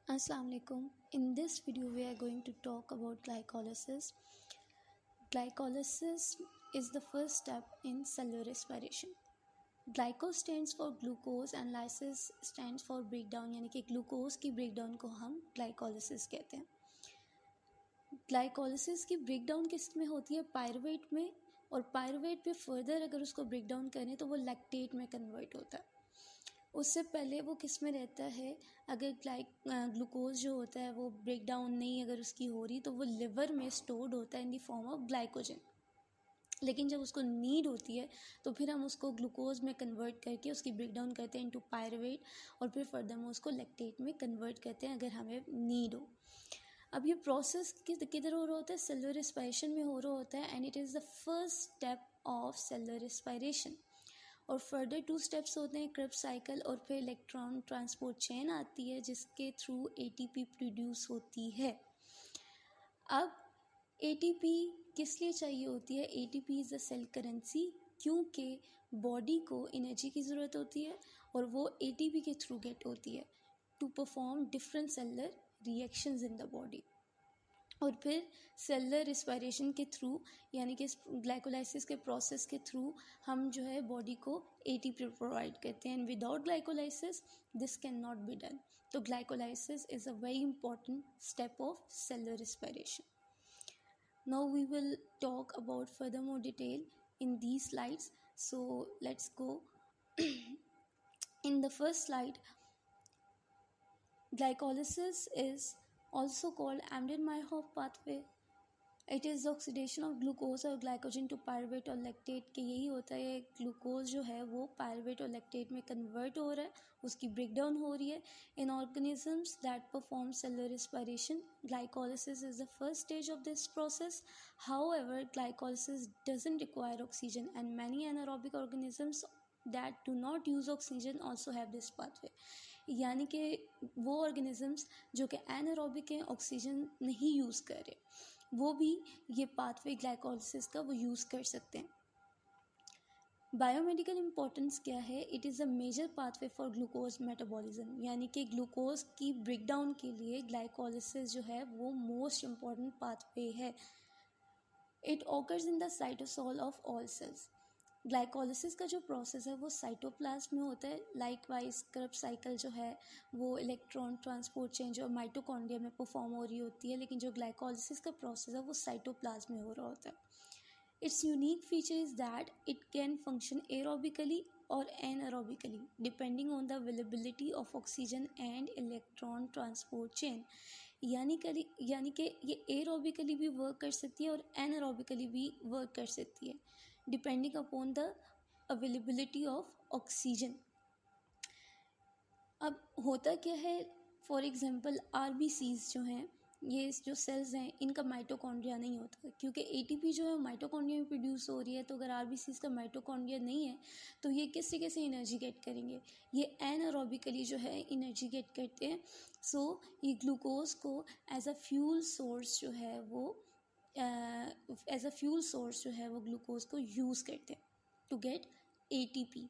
Assalamu alaikum. In this video we are going to talk about glycolysis. Glycolysis is the first step in cellular respiration. Glyco stands for glucose and lysis stands for breakdown, यानी कि glucose की breakdown को हम glycolysis कहते हैं. Glycolysis की breakdown किस में होती है? पायरुवेट में. और पायरुवेट पे फर्दर अगर उसको ब्रेकडाउन करें तो वो लैक्टेट में कन्वर्ट होता है. उससे पहले वो किस में रहता है? अगर ग्लूकोज जो होता है वो ब्रेक डाउन नहीं अगर उसकी हो रही तो वो लिवर में स्टोर्ड होता है इन दी फॉर्म ऑफ ग्लाइकोजन. लेकिन जब उसको नीड होती है तो फिर हम उसको ग्लूकोज में कन्वर्ट करके उसकी ब्रेक डाउन करते हैं इनटू पायरुवेट और फिर फर्दर हम उसको लैक्टेट में कन्वर्ट करते हैं अगर हमें नीड हो. अब ये प्रोसेस किधर हो रहा होता है? सेलुलर रेस्पिरेशन में हो रहा होता है and it is the first step of cellular respiration. और फर्दर 2 स्टेप्स होते हैं, क्रेब्स साइकिल और फिर इलेक्ट्रॉन ट्रांसपोर्ट चेन आती है जिसके थ्रू एटीपी प्रोड्यूस होती है. अब एटीपी किस लिए चाहिए होती है? ATP is the cell currency, क्योंकि बॉडी को एनर्जी की ज़रूरत होती है और वो एटीपी के थ्रू गेट होती है to perform different cellular reactions in the body. और फिर सेलुलर रिस्पायरेशन के थ्रू यानी कि ग्लाइकोलाइसिस के प्रोसेस के थ्रू हम जो है बॉडी को एटीपी प्रोवाइड करते हैं. And without glycolysis this can not be done. तो glycolysis is a very important step of cellular respiration. Now we will talk about further more detail in these slides. So let's go. In the first slide, glycolysis is also called Embden-Meyerhof pathway. It is oxidation of glucose और glycogen to pyruvate और lactate के यही होता है. Glucose जो है वो pyruvate और लैक्टेट में कन्वर्ट हो रहा है, उसकी ब्रेकडाउन हो रही है. In organisms that perform cellular respiration glycolysis is the first stage of this process. However glycolysis doesn't require oxygen and many anaerobic organisms that do not use oxygen also have this pathway. यानी कि वो organisms जो कि anaerobic हैं, oxygen नहीं use कर रहे, वो भी ये पाथवे ग्लाइकोलिसिस का वो यूज़ कर सकते हैं. बायोमेडिकल इम्पोर्टेंस क्या है? It is a major pathway for glucose metabolism, यानी कि ग्लूकोज की ब्रेकडाउन के लिए ग्लाइकोलिसिस जो है वो मोस्ट इम्पॉर्टेंट पाथवे है. It occurs in the cytosol of all cells. Glycolysis का जो प्रोसेस है वो साइटोप्लाज्म में होता है. लाइकवाइज क्रेब्स साइकिल जो है वो इलेक्ट्रॉन ट्रांसपोर्ट चेन जो माइटोकॉन्ड्रिया में परफॉर्म हो रही होती है, लेकिन जो ग्लाइकोलिसिस का प्रोसेस है वो साइटोप्लाज्म में हो रहा होता है. Its unique feature is that it can function aerobically और anaerobically depending on the availability of oxygen and electron transport chain. यानी कि ये एरोबिकली भी वर्क कर सकती है और एनएरोबिकली भी वर्क कर सकती है depending upon the availability of oxygen. अब होता क्या है? फॉर एग्जांपल आरबीसीज जो हैं, ये जो सेल्स हैं इनका माइटोकॉन्ड्रिया नहीं होता, क्योंकि एटीपी जो है माइटोकॉन्ड्रिया में प्रोड्यूस हो रही है. तो अगर आरबीसीज का माइटोकॉन्ड्रिया नहीं है तो ये किस तरीके से एनर्जी गेट करेंगे? ये एनारोबिकली जो है एनर्जी गेट करते हैं. सो ये ग्लूकोज को एज अ फ्यूल सोर्स जो है वो ग्लूकोज को यूज़ करते हैं to get ATP.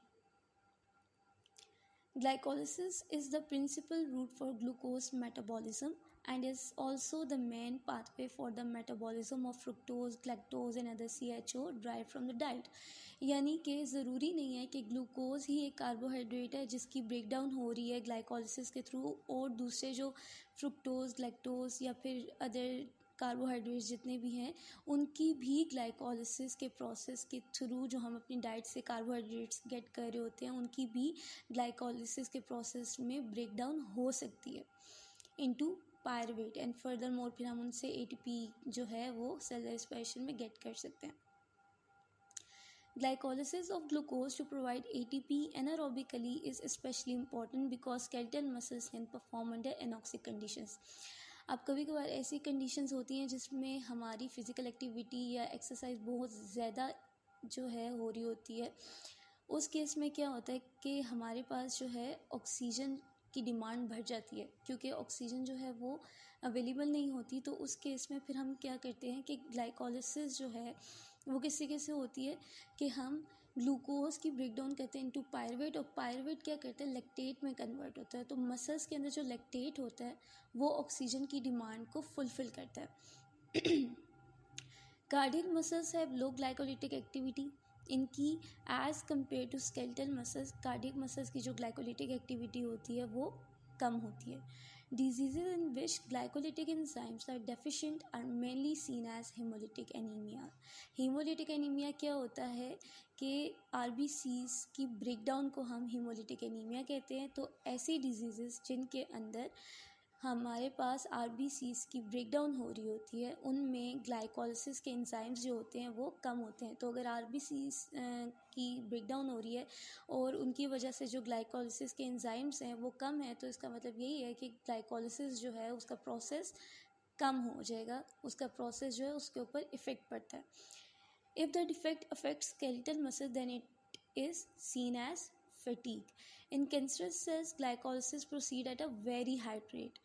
Glycolysis is the principal route for glucose metabolism and is also the main pathway for the metabolism of fructose, galactose and other CHO derived from the diet. यानी कि ज़रूरी नहीं है कि glucose ही एक carbohydrate है जिसकी breakdown हो रही है ग्लाइकोलिसिस के थ्रू, और दूसरे जो फ्रुक्टोज, ग्लैक्टोज या फिर अदर कार्बोहाइड्रेट्स जितने भी हैं उनकी भी ग्लाइकोलिसिस के प्रोसेस के थ्रू जो हम अपनी डाइट से कार्बोहाइड्रेट्स गेट कर रहे होते हैं उनकी भी ग्लाइकोलिसिस के प्रोसेस में ब्रेकडाउन हो सकती है into pyruvate and further more फिर हम उनसे एटीपी जो है वो सेलुलर रेस्पिरेशन में गेट कर सकते हैं. Glycolysis of glucose to provide ATP anaerobically is especially important because skeletal muscles can perform under anoxic conditions. अब कभी कभार ऐसी कंडीशंस होती हैं जिसमें हमारी फ़िज़िकल एक्टिविटी या एक्सरसाइज बहुत ज़्यादा जो है हो रही होती है. उस केस में क्या होता है कि हमारे पास जो है ऑक्सीजन की डिमांड बढ़ जाती है, क्योंकि ऑक्सीजन जो है वो अवेलेबल नहीं होती. तो उस केस में फिर हम क्या करते हैं कि ग्लाइकोलिसिस जो है वो किस तरीके से होती है कि हम ग्लूकोज की ब्रेक डाउन करते हैं इनटू पायरुवेट, और पायरुवेट क्या करता है, लैक्टेट में कन्वर्ट होता है। तो मसल्स के अंदर जो लैक्टेट होता है वो ऑक्सीजन की डिमांड को फुलफिल करता है। Cardiac muscles have low glycolytic activity, इनकी as compare to skeletal muscles, cardiac muscles की जो ग्लाइकोलिटिक एक्टिविटी होती है वो कम होती है। Diseases in which glycolytic enzymes are deficient are mainly seen as hemolytic anemia. Hemolytic anemia क्या होता है कि RBCs की ब्रेकडाउन को हम hemolytic anemia कहते हैं। तो ऐसी डिजीज़ेस जिनके अंदर हमारे पास RBCs की ब्रेकडाउन हो रही होती है उनमें ग्लाइकोलिसिस के एंजाइम्स जो होते हैं वो कम होते हैं। तो अगर RBCs की ब्रेकडाउन हो रही है और उनकी वजह से जो ग्लाइकोलिसिस के एंजाइम्स हैं वो कम है, तो इसका मतलब यही है कि ग्लाइकोलिसिस जो है उसका प्रोसेस कम हो जाएगा, उसका प्रोसेस जो है उसके ऊपर इफ़ेक्ट पड़ता है। If the defect affects skeletal muscle then it is seen as fatigue. In cancerous cells, glycolysis proceed at a very high rate,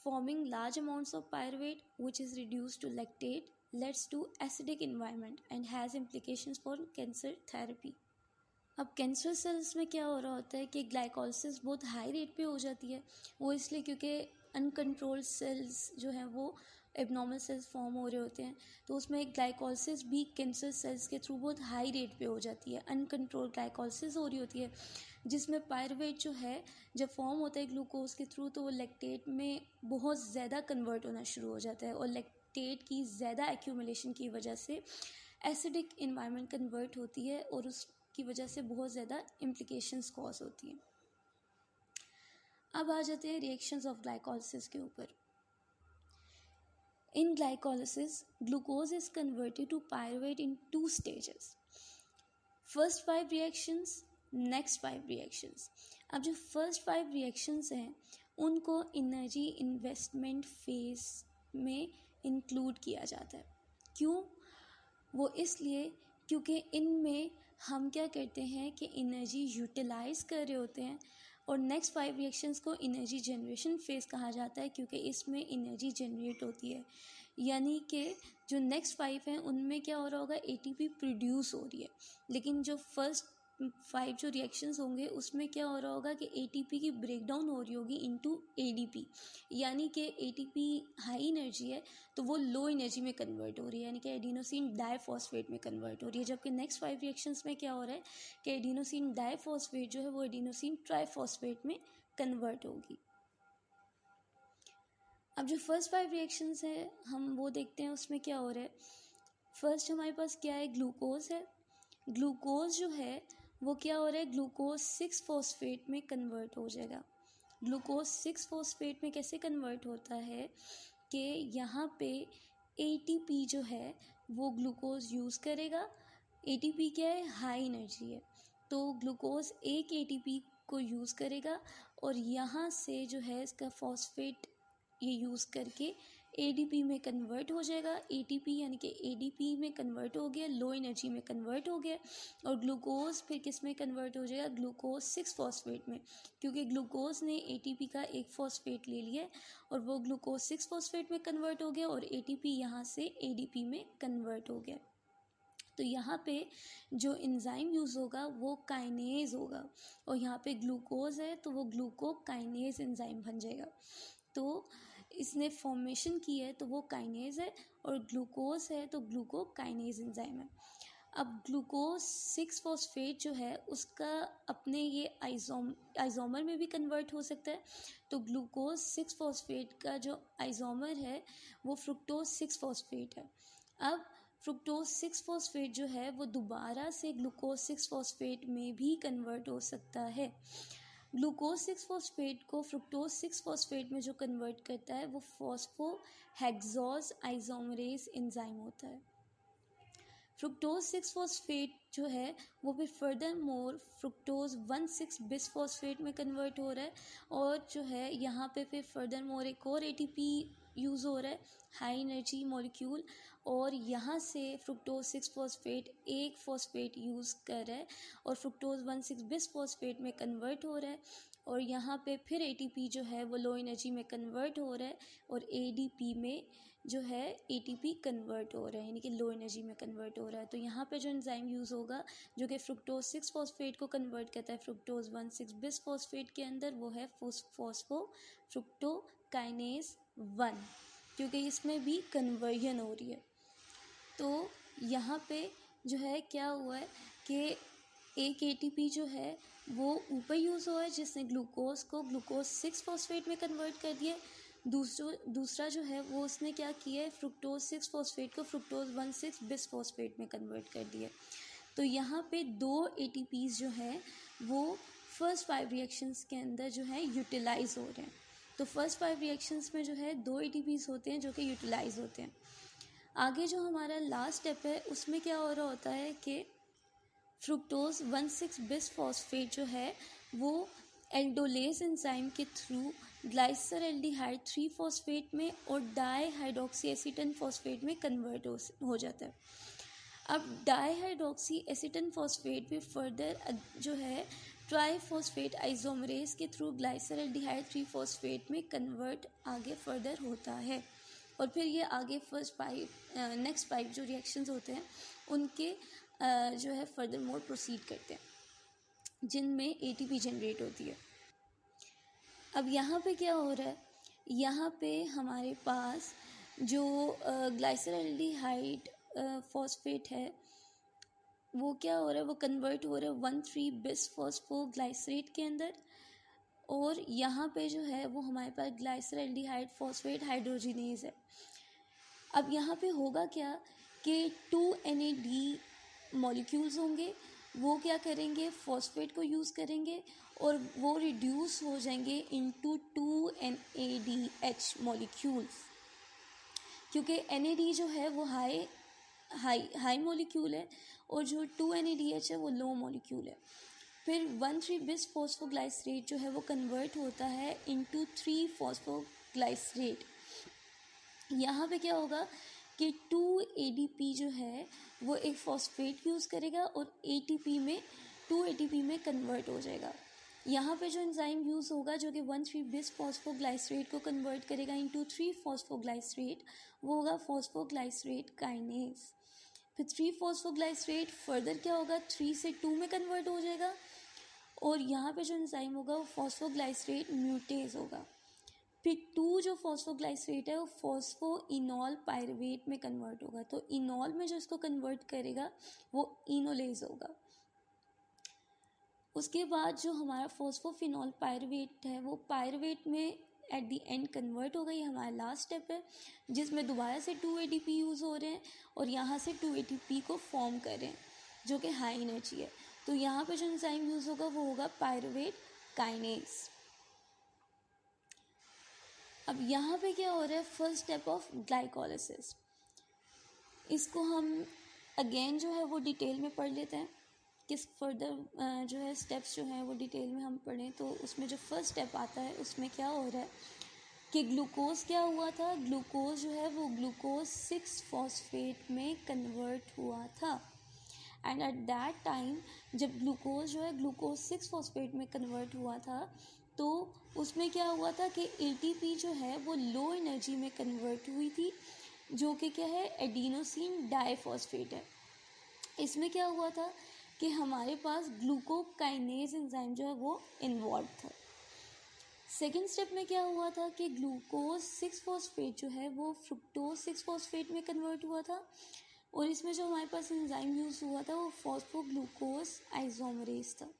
forming large amounts of pyruvate, which is reduced to lactate, leads to acidic environment and has implications for cancer therapy. अब cancer cells में क्या हो रहा होता है कि glycolysis बहुत high rate पे हो जाती है। वो इसलिए क्योंकि अनकंट्रोल्ड सेल्स जो हैं वो एबनॉर्मल सेल्स फॉर्म हो रहे होते हैं, तो उसमें ग्लाइकोलिसिस भी कैंसर सेल्स के थ्रू बहुत हाई रेट पे हो जाती है। अनकंट्रोल ग्लाइकोलिसिस हो रही होती है जिसमें पायरुवेट जो है जब फॉर्म होता है ग्लूकोज के थ्रू तो वो लैक्टेट में बहुत ज़्यादा कन्वर्ट होना शुरू हो जाता है, और लैक्टेट की ज़्यादा एक्यूमुलेशन की वजह से एसिडिक इन्वायरमेंट कन्वर्ट होती है और उसकी वजह से बहुत ज़्यादा इम्प्लिकेशंस कॉज होती हैं। अब आ जाते हैं रिएक्शंस ऑफ ग्लाइकोलिसिस के ऊपर। In glycolysis glucose is converted to pyruvate in 2 stages. First 5 reactions, next 5 reactions. अब जो फर्स्ट 5 रिएक्शंस हैं उनको एनर्जी इन्वेस्टमेंट फेज में इंक्लूड किया जाता है। क्यों? वो इसलिए क्योंकि इनमें हम क्या करते हैं कि एनर्जी यूटिलाइज कर रहे होते हैं, और नेक्स्ट 5 रिएक्शंस को एनर्जी जनरेशन फेज कहा जाता है क्योंकि इसमें एनर्जी जनरेट होती है। यानी कि जो नेक्स्ट 5 हैं उनमें क्या हो रहा होगा, ATP प्रोड्यूस हो रही है, लेकिन जो फर्स्ट 5 जो रिएक्शंस होंगे उसमें क्या हो रहा होगा कि ATP की ब्रेकडाउन हो रही होगी इनटू ADP, यानी कि ATP हाई एनर्जी है तो वो लो एनर्जी में कन्वर्ट हो रही है, यानी कि एडिनोसिन डाइफॉस्फेट में कन्वर्ट हो रही है। जबकि नेक्स्ट 5 रिएक्शंस में क्या हो रहा है कि एडिनोसिन डाइफॉस्फेट जो है वो एडिनोसिन ट्राइफॉस्फेट में कन्वर्ट होगी। अब जो फर्स्ट 5 रिएक्शंस हैं हम वो देखते हैं उसमें क्या हो रहा है। फर्स्ट हमारे पास क्या है, ग्लूकोज है। ग्लूकोज जो है वो क्या हो रहा है, ग्लूकोज 6 फॉस्फेट में कन्वर्ट हो जाएगा। ग्लूकोज 6 फॉस्फेट में कैसे कन्वर्ट होता है कि यहाँ पे ATP जो है वो ग्लूकोज यूज़ करेगा। ATP क्या है, हाई एनर्जी है, तो ग्लूकोज एक ATP को यूज़ करेगा और यहाँ से जो है इसका फॉस्फेट ये यूज़ करके ADP में कन्वर्ट हो जाएगा। ATP यानी कि ADP में कन्वर्ट हो गया, लो एनर्जी में कन्वर्ट हो गया, और ग्लूकोज फिर किस में कन्वर्ट हो जाएगा, ग्लूकोज 6 फॉस्फेट में, क्योंकि ग्लूकोज ने ATP का एक फॉस्फेट ले लिया और वो ग्लूकोज 6 फॉस्फेट में कन्वर्ट हो गया और ATP यहाँ से ADP में कन्वर्ट हो गया। तो यहाँ पे जो एंजाइम यूज़ होगा वो काइनेज होगा, और यहाँ पे ग्लूकोज है तो वो ग्लूकोकाइनेज एंजाइम बन जाएगा। तो इसने फॉर्मेशन की है तो वो काइनेज है, और ग्लूकोज है तो ग्लूकोकाइनेज एंजाइम है। अब ग्लूकोज 6 फॉस्फेट जो है उसका अपने ये आइसोमर में भी कन्वर्ट हो सकता है। तो ग्लूकोज 6 फॉस्फेट का जो आइसोमर है वो फ्रुक्टोज 6 फॉस्फेट है। अब फ्रुक्टोज 6 फॉस्फेट जो है वो दोबारा से ग्लूकोज 6 फॉस्फेट में भी कन्वर्ट हो सकता है। ग्लूकोज 6 फॉस्फेट को फ्रुक्टोज 6 फॉस्फेट में जो कन्वर्ट करता है वो फॉस्फोहेक्सोज आइसोमरेज एंजाइम होता है। फ्रुक्टोज 6 फॉस्फेट जो है वो फिर फर्दर मोर फ्रुक्टोज 1,6 बिसफॉस्फेट में कन्वर्ट हो रहा है, और जो है यहाँ पे फिर फर्दर मोर एक और ATP यूज़ हो रहा है, हाई एनर्जी मॉलिक्यूल, और यहाँ से फ्रुक्टोज 6 फॉस्फेट एक फॉस्फेट यूज़ कर रहा है और फ्रुक्टोज 1,6 बिसफॉस्फेट में कन्वर्ट हो रहा है, और यहाँ पे फिर ATP जो है वो लो एनर्जी में कन्वर्ट हो रहा है और ADP में जो है ATP कन्वर्ट हो रहा है, यानी कि लो एनर्जी में कन्वर्ट हो रहा है। तो यहाँ पे जो एंजाइम यूज़ होगा जो कि फ्रुक्टोज 6 फॉस्फेट को कन्वर्ट करता है फ्रुक्टोज 1,6 बिस फॉस्फेट के अंदर, वो है फॉस्फोफ्रुक्टोकाइनेज 1, क्योंकि इसमें भी कन्वर्जन हो रही है। तो यहाँ पे जो है क्या हुआ है कि एक ATP जो है वो ऊपर यूज़ हुआ है जिसने ग्लूकोज को ग्लूकोज 6 फॉस्फेट में कन्वर्ट कर दिया। दूसरा जो है वो उसने क्या किया है, फ्रुक्टोज 6 फॉस्फेट को फ्रुक्टोज 1,6 बिस फॉस्फेट में कन्वर्ट कर दिया। तो यहाँ पे दो ATPs जो हैं वो फर्स्ट 5 रिएक्शंस के अंदर जो है यूटिलाइज हो रहे हैं। तो फर्स्ट 5 रिएक्शंस में जो है दो ATPs होते हैं जो कि यूटिलाइज होते हैं। आगे जो हमारा लास्ट स्टेप है उसमें क्या हो रहा होता है कि फ्रुक्टोज 1,6 बिस फॉस्फेट जो है वो एल्डोलेज एंजाइम के थ्रू ग्लाइसरल्डिहाइड 3 फॉस्फेट में और डाईहाइड्रोक्सी एसीटन फॉस्फेट में कन्वर्ट हो जाता है। अब डाईहाइड्रोक्सी एसीटन फॉस्फेट भी फर्दर जो है ट्राईफॉस्फेट आइसोमरेज के थ्रू ग्लाइसरल्डिहाइड 3 फॉस्फेट में कन्वर्ट आगे फर्दर होता है। और फिर ये आगे नेक्स्ट 5 जो रिएक्शंस होते हैं उनके जो है फर्दर मोर प्रोसीड करते हैं जिनमें ATP जनरेट होती है। अब यहाँ पे क्या हो रहा है, यहाँ पे हमारे पास जो ग्लाइसरल्डिहाइड फॉस्फेट है वो क्या हो रहा है, वो कन्वर्ट हो रहा है 1,3 बिस फॉस्फोग्लाइसरेट के अंदर, और यहाँ पे जो है वो हमारे पास ग्लाइसरल्डिहाइड फॉस्फेट हाइड्रोजिनेज है। अब यहाँ पे होगा क्या कि 2 NAD मॉलिक्यूल्स होंगे, वो क्या करेंगे, फॉस्फेट को यूज़ करेंगे और वो रिड्यूस हो जाएंगे इनटू 2 NADH मॉलिक्यूल्स, क्योंकि NAD जो है वो हाई मॉलिक्यूल है और जो 2 NADH है वो लो मॉलिक्यूल है। फिर 1,3 बिस फॉस्फोग्लाइसरेट जो है वो कन्वर्ट होता है इनटू 3 फॉस्फोग्लाइसरेट। यहाँ पे क्या होगा कि 2 ADP जो है वो एक फॉस्फेट यूज़ करेगा और 2 ATP में कन्वर्ट हो जाएगा। यहाँ पे जो एंजाइम यूज़ होगा जो कि 1,3 बिस फॉस्फोग्लाइसरेट को कन्वर्ट करेगा इनटू 3 फॉस्फोग्लाइसरेट, वो होगा फॉस्फोग्लाइसरेट काइनेज। फिर 3 फॉस्फोग्लाइसरेट फर्दर क्या होगा, 3 से 2 में कन्वर्ट हो जाएगा और यहाँ पे जो एंजाइम होगा वो फॉस्फोग्लाइसरेट म्यूटेज होगा। फिर 2 जो फॉस्फोग्लाइसरेट है वो फॉस्फोइनॉल पायरुवेट में कन्वर्ट होगा, तो इनॉल में जो इसको कन्वर्ट करेगा वो इनोलेज होगा। उसके बाद जो हमारा फॉस्फोफिनॉल पायरुवेट है वो पायरुवेट में एट द एंड कन्वर्ट होगा। ये हमारा लास्ट स्टेप है जिसमें दोबारा से 2 ATP यूज़ हो रहे हैं और यहाँ से 2 ATP को फॉर्म कर रहे हैं जो कि हाई एनर्जी है। तो यहाँ पे जो एंजाइम यूज़ होगा वो होगा पायरुवेट काइनेज। अब यहाँ पे क्या हो रहा है, फर्स्ट स्टेप ऑफ ग्लाइकोलाइसिस। इसको हम अगेन जो है वो डिटेल में पढ़ लेते हैं, किस फर्दर जो है स्टेप्स जो हैं वो डिटेल में हम पढ़ें। तो उसमें जो फर्स्ट स्टेप आता है उसमें क्या हो रहा है कि ग्लूकोज क्या हुआ था, ग्लूकोज जो है वो ग्लूकोज 6 फॉस्फेट में कन्वर्ट हुआ था। एंड एट दैट टाइम जब ग्लूकोज जो है ग्लूकोज 6 फॉस्फेट में कन्वर्ट हुआ था तो उसमें क्या हुआ था कि ATP जो है वो लो एनर्जी में कन्वर्ट हुई थी जो कि क्या है, एडिनोसिन डाइफॉस्फेट है। इसमें क्या हुआ था कि हमारे पास ग्लूकोकाइनेज एंजाइम जो है वो इन्वॉल्व था। सेकेंड स्टेप में क्या हुआ था कि ग्लूकोज 6 फॉस्फेट जो है वो फ्रुक्टोज 6 फॉस्फेट में कन्वर्ट हुआ था और इसमें जो हमारे पास एंजाइम यूज़ हुआ था वो फॉस्फोग्लूकोज आइसोमरेज था।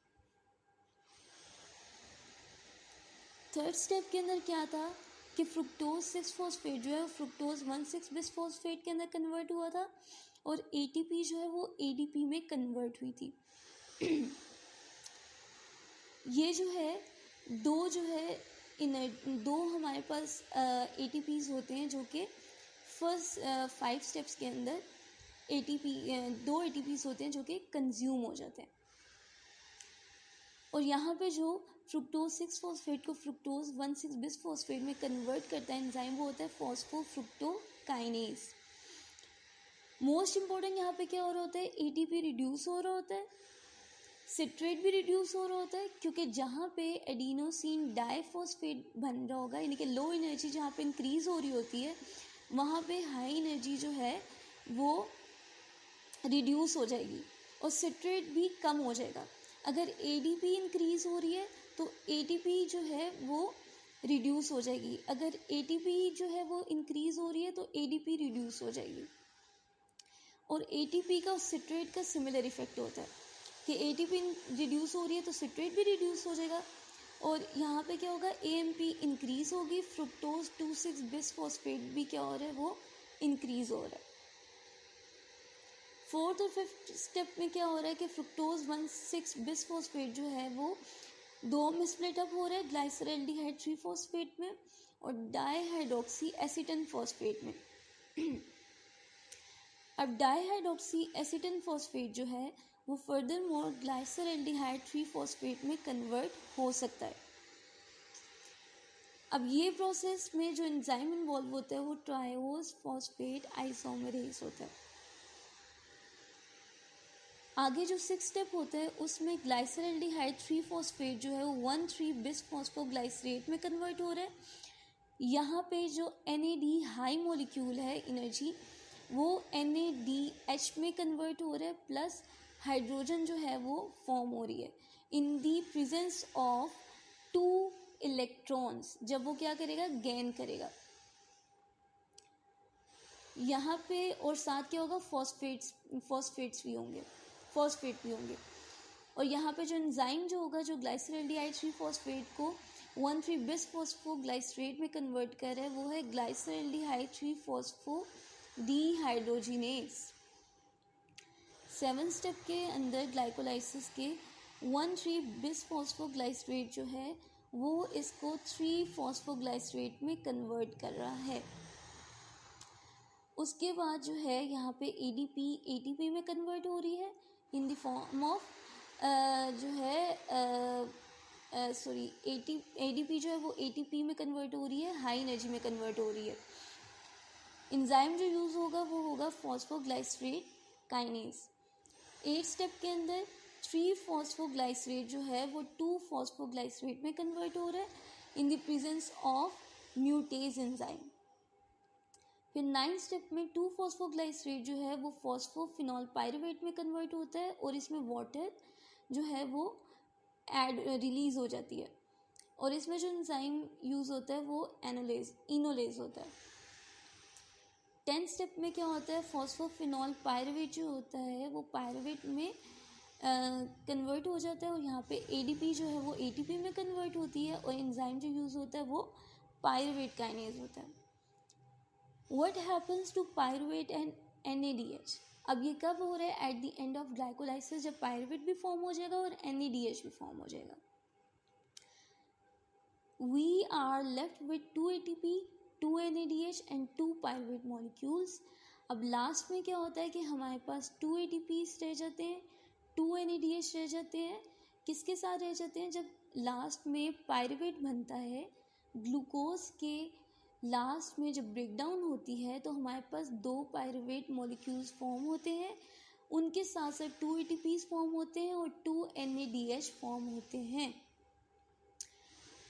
थर्ड स्टेप के अंदर क्या था कि फ्रुक्टोज 6 फॉस्फेट जो है फ्रुक्टोज 1,6 बिस फॉस्फेट के अंदर कन्वर्ट हुआ था और ATP जो है वो ADP में कन्वर्ट हुई थी। ये जो है दो हमारे पास ATPs होते हैं जो कि फर्स्ट 5 स्टेप्स के अंदर दो ATPs होते हैं जो कि कंज्यूम हो जाते हैं। और यहाँ पे जो फ्रुक्टोज 6 फॉस्फेट को फ्रुक्टोज 1,6 बिस फॉस्फेट में कन्वर्ट करता है एंजाइम, वो होता है फॉस्फोफ्रुक्टोकाइनेज। मोस्ट इंपॉर्टेंट यहाँ पे क्या हो रहा होता है, ATP रिड्यूस हो रहा होता है, सिट्रेट भी रिड्यूस हो रहा होता है, क्योंकि जहाँ पे एडिनोसिन डाइफॉस्फेट बन रहा होगा, यानी कि लो एनर्जी जहाँ पे इंक्रीज़ हो रही होती है, वहाँ पे हाई एनर्जी जो है वो रिड्यूस हो जाएगी और सिट्रेट भी कम हो जाएगा। अगर एडीपी इंक्रीज़ हो रही है तो एटीपी जो है वो रिड्यूस हो जाएगी, अगर एटीपी जो है वो इंक्रीज़ हो रही है तो एडीपी रिड्यूस हो जाएगी। और एटीपी का और सिट्रेट का सिमिलर इफेक्ट होता है कि एटीपी रिड्यूस हो रही है तो सिट्रेट भी रिड्यूस हो जाएगा। और यहाँ पे क्या होगा, एएमपी इंक्रीज़ होगी, फ्रुक्टोज 2,6 बिसफॉस्फेट भी क्या हो रहा है, वो इंक्रीज़ हो रहा है। फोर्थ और फिफ्थ स्टेप में क्या हो रहा है कि फ्रुक्टोज 1,6 बिसफॉस्फेट जो है वो दो में स्प्लिट अप हो रहा है, ग्लाइसरल्डिहाइड 3 फॉस्फेट में और डाईहाइड्रोक्सी एसीटन फॉस्फेट में। अब डाईहाइड्रोक्सी एसीटन फॉस्फेट जो है वो फर्दर मोर ग्लाइसरल्डिहाइड 3 फॉस्फेट में कन्वर्ट हो सकता है। अब ये प्रोसेस में जो एंजाइम इन्वॉल्व होता है वो ट्रायोज फॉस्फेट आइसोमेरेज होता है। आगे जो 6 स्टेप होता है उसमें ग्लाइसरल्डिहाइड 3 फॉस्फेट जो है वो 1,3 बिसफॉस्फोग्लाइसरेट में कन्वर्ट हो रहा है। यहाँ पे जो NAD हाई मॉलिक्यूल है एनर्जी, वो NADH में कन्वर्ट हो रहा है, प्लस हाइड्रोजन जो है वो फॉर्म हो रही है इन दी प्रेजेंस ऑफ 2 इलेक्ट्रॉन्स। जब वो क्या करेगा, गेन करेगा यहाँ पे, और साथ क्या होगा, फॉस्फेट भी होंगे। और यहाँ पे जो एंजाइम जो होगा, जो ग्लाइसरल्डिहाइड 3 फॉस्फेट को 1,3 बिसफॉस्फोग्लाइसरेट में कन्वर्ट कर रहा है, वो है ग्लाइसरल्डिहाइड 3 फॉस्फो डीहाइड्रोजिनेज। 7 स्टेप के अंदर ग्लाइकोलाइसिस के 1,3 बिसफॉस्फोग्लाइसरेट जो है वो इसको 3 फॉस्फोग्लाइसरेट में कन्वर्ट कर रहा है। उसके बाद जो है यहाँ पे एटीपी में कन्वर्ट हो रही है इन द फॉर्म ऑफ जो है एडीपी जो है वो एटीपी में कन्वर्ट हो रही है, हाई एनर्जी में कन्वर्ट हो रही है। एंजाइम जो यूज़ होगा वो होगा फॉस्फोग्लाइसरेट काइनेज। 8 स्टेप के अंदर 3 फॉस्फोग्लाइसरेट जो है वो 2 फॉस्फोग्लाइसरेट में कन्वर्ट हो रहा है in the presence of म्यूटेज enzyme. फिर 9 स्टेप में 2 फॉस्फोग्लाइसरेट जो है वो फॉस्फोफिनॉल पायरुवेट में कन्वर्ट होता है और इसमें वाटर जो है वो रिलीज हो जाती है। और इसमें जो एंजाइम यूज़ होता है वो इनोलेज होता है। 10 स्टेप में क्या होता है, फॉस्फोफिनॉल पायरुवेट जो होता है वो पायरुवेट में कन्वर्ट हो जाता है और यहाँ पे एडीपी जो है वो एटीपी में कन्वर्ट होती है और एंजाइम जो यूज़ होता है वो पायरुवेट काइनेज होता है। What happens to pyruvate and NADH? अब ये कब हो रहा है, at the end of glycolysis, जब पायरुवेट भी फॉर्म हो जाएगा और NADH भी फॉर्म हो जाएगा। We are left with 2 ATP, 2 NADH and 2 pyruvate molecules। अब लास्ट में क्या होता है कि हमारे पास 2 ATPs रह जाते हैं, 2 NADH रह जाते हैं। किसके साथ रह जाते हैं, जब लास्ट में पायरुवेट बनता है, ग्लूकोज के लास्ट में जब ब्रेकडाउन होती है तो हमारे पास 2 पायरुवेट मॉलिक्यूल्स फॉर्म होते हैं, उनके साथ साथ 2 ATPs फॉर्म होते हैं और 2 NADH फॉर्म होते हैं।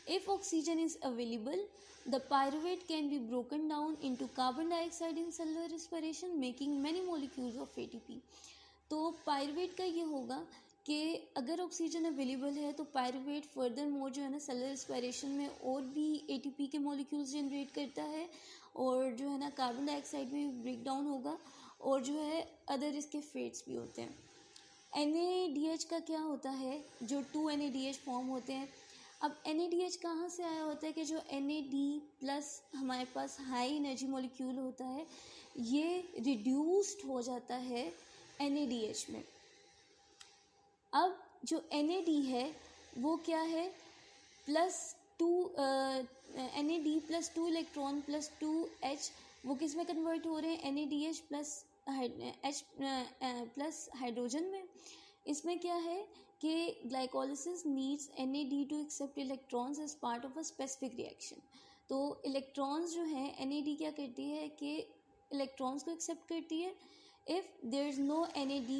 If oxygen is available, the pyruvate can be broken down into carbon dioxide in cellular respiration, making many molecules of ATP। तो पायरुवेट का ये होगा कि अगर ऑक्सीजन अवेलेबल है तो पायरुवेट फर्दर मोर जो है ना सेलुलर रेस्पिरेशन में और भी एटीपी के मॉलिक्यूल्स जनरेट करता है और जो है ना कार्बन डाइऑक्साइड में ब्रेक डाउन होगा और जो है अदर इसके फेट्स भी होते हैं। NADH का क्या होता है, जो 2 NADH फॉर्म होते हैं। अब NADH कहाँ से आया होता है कि जो NAD प्लस हमारे पास हाई एनर्जी मॉलिक्यूल होता है ये रिड्यूस्ड हो जाता है NADH में। अब जो NAD है वो क्या है, NAD plus 2 electron plus 2H, वो किस में कन्वर्ट हो रहे हैं, NADH plus H plus hydrogen में। इसमें क्या है कि glycolysis needs NAD to accept electrons as part of a specific reaction. तो इलेक्ट्रॉन्स जो है NAD क्या करती है कि इलेक्ट्रॉन्स को एक्सेप्ट करती है। If there is no NAD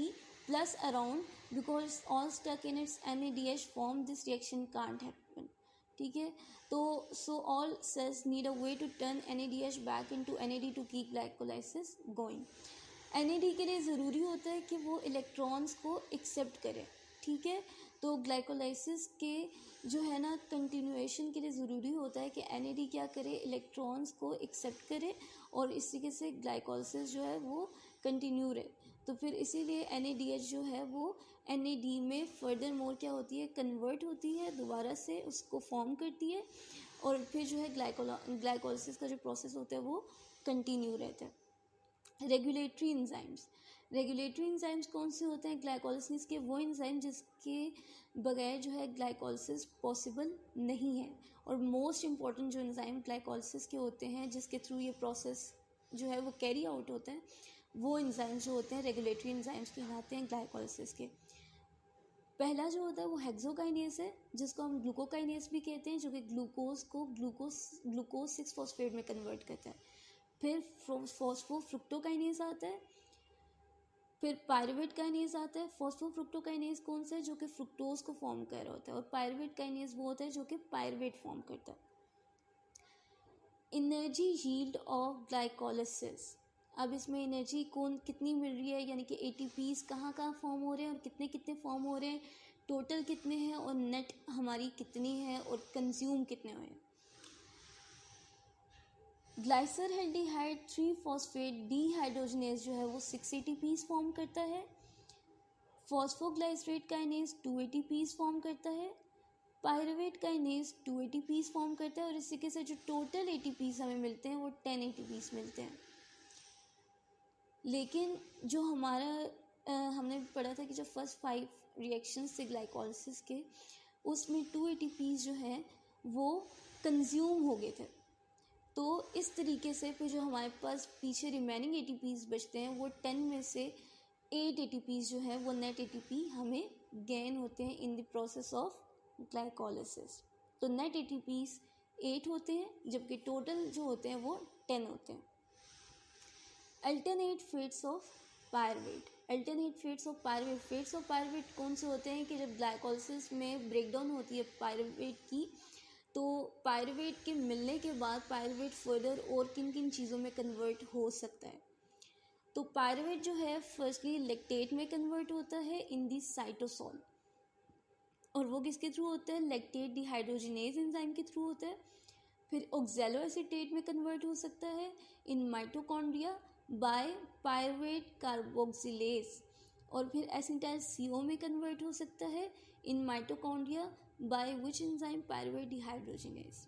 plus around because all stuck in its NADH form this reaction can't happen. ठीक है, तो so all cells need a way to turn NADH back into NAD to keep glycolysis going. NAD के लिए ज़रूरी होता है कि वो इलेक्ट्रॉन्स को एक्सेप्ट करे, ठीक है, तो ग्लाइकोलाइसिस के जो है ना कंटिन्यूएशन के लिए ज़रूरी होता है कि NAD क्या करे, इलेक्ट्रॉन्स को एक्सेप्ट करे और इस तरीके से ग्लाइकोलाइसिस जो है वो कंटिन्यू रहे. तो फिर इसीलिए NADH जो है वो NAD में फर्दर मोर क्या होती है, कन्वर्ट होती है, दोबारा से उसको फॉर्म करती है और फिर जो है ग्लाइकोलाइसिस का जो प्रोसेस होता है वो कंटिन्यू रहता है. रेगुलेटरी एंजाइम्स कौन से होते हैं ग्लाइकोलाइसिस के? वो एंजाइम जिसके बगैर जो है ग्लाइकोलाइसिस पॉसिबल नहीं है. और मोस्ट इम्पॉर्टेंट जो एंजाइम ग्लाइकोलाइसिस के होते हैं जिसके थ्रू ये प्रोसेस जो है वो कैरी आउट होता है, वो एंजाइम्स जो होते हैं रेगुलेटरी एंजाइम्स कहलाते हैं ग्लाइकोलाइसिस के. पहला जो होता है वो हेक्सोकाइनेस है, जिसको हम ग्लूकोकाइनेस भी कहते हैं, जो कि ग्लूकोज को ग्लूकोज 6-फॉस्फेट में कन्वर्ट करता है. फिर फॉस्फोफ्रुक्टोकाइनेस आता है, फिर पायरुवेट काइनेस आता है. फॉस्फोफ्रुक्टोकाइनेस कौन सा है? जो कि फ्रुक्टोज को फॉर्म कर रहा होता है. और पायरुवेट काइनेस वो होता है जो कि पायरुवेट फॉर्म करता है. Energy yield of glycolysis. अब इसमें एनर्जी कितनी मिल रही है, यानी कि ATPs कहाँ फॉर्म हो रहे हैं और कितने कितने फॉर्म हो रहे हैं, टोटल कितने हैं और नेट हमारी कितनी है और कंज्यूम कितने हुए हैं. ग्लाइसरल्डिहाइड 3-फॉस्फेट डीहाइड्रोजनेज जो है वो 6 ATPs फॉर्म करता है. फॉस्फोग्लाइसरेट काइनेस 2 ATPs फॉर्म करता है. पायरुवेट काइनेस 2 ATPs फॉर्म करता है. और इसी के साथ जो टोटल ATPs हमें मिलते हैं वो 10 ATPs मिलते हैं. लेकिन जो हमारा हमने पढ़ा था कि जो फर्स्ट 5 रिएक्शंस थे ग्लाइकोलाइसिस के, उसमें 2 ATPs जो हैं वो कंज्यूम हो गए थे. तो इस तरीके से फिर जो हमारे पास पीछे रिमेनिंग ATPs बचते हैं वो 10 में से 8 ATPs जो है वो नेट ATP हमें गेन होते हैं in the process of glycolysis. तो नेट ATPs 8 होते हैं जबकि टोटल जो होते हैं वो 10 होते हैं. Alternate fates of pyruvate. Fates of pyruvate कौन से होते हैं कि जब ग्लाइकोलाइसिस में ब्रेकडाउन होती है पायरुवेट की, तो पायरुवेट के मिलने के बाद पायरुवेट फर्दर और किन किन चीज़ों में कन्वर्ट हो सकता है. तो पायरुवेट जो है फर्स्टली लैक्टेट में कन्वर्ट होता है इन दी साइटोसोल. और वो किसके थ्रू होता है? लैक्टेट डिहाइड्रोजिनेज एंजाइम के थ्रू होता है. फिर ऑक्सैलो एसीटेट में कन्वर्ट हो सकता है in mitochondria by pyruvate carboxylase. और फिर एसिटाइल CO में कन्वर्ट हो सकता है in mitochondria by which enzyme? Pyruvate dehydrogenase.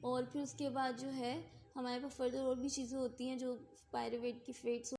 और फिर उसके बाद जो है हमारे पास फर्दर और भी चीज़ें होती हैं जो पायरुवेट की फेट्स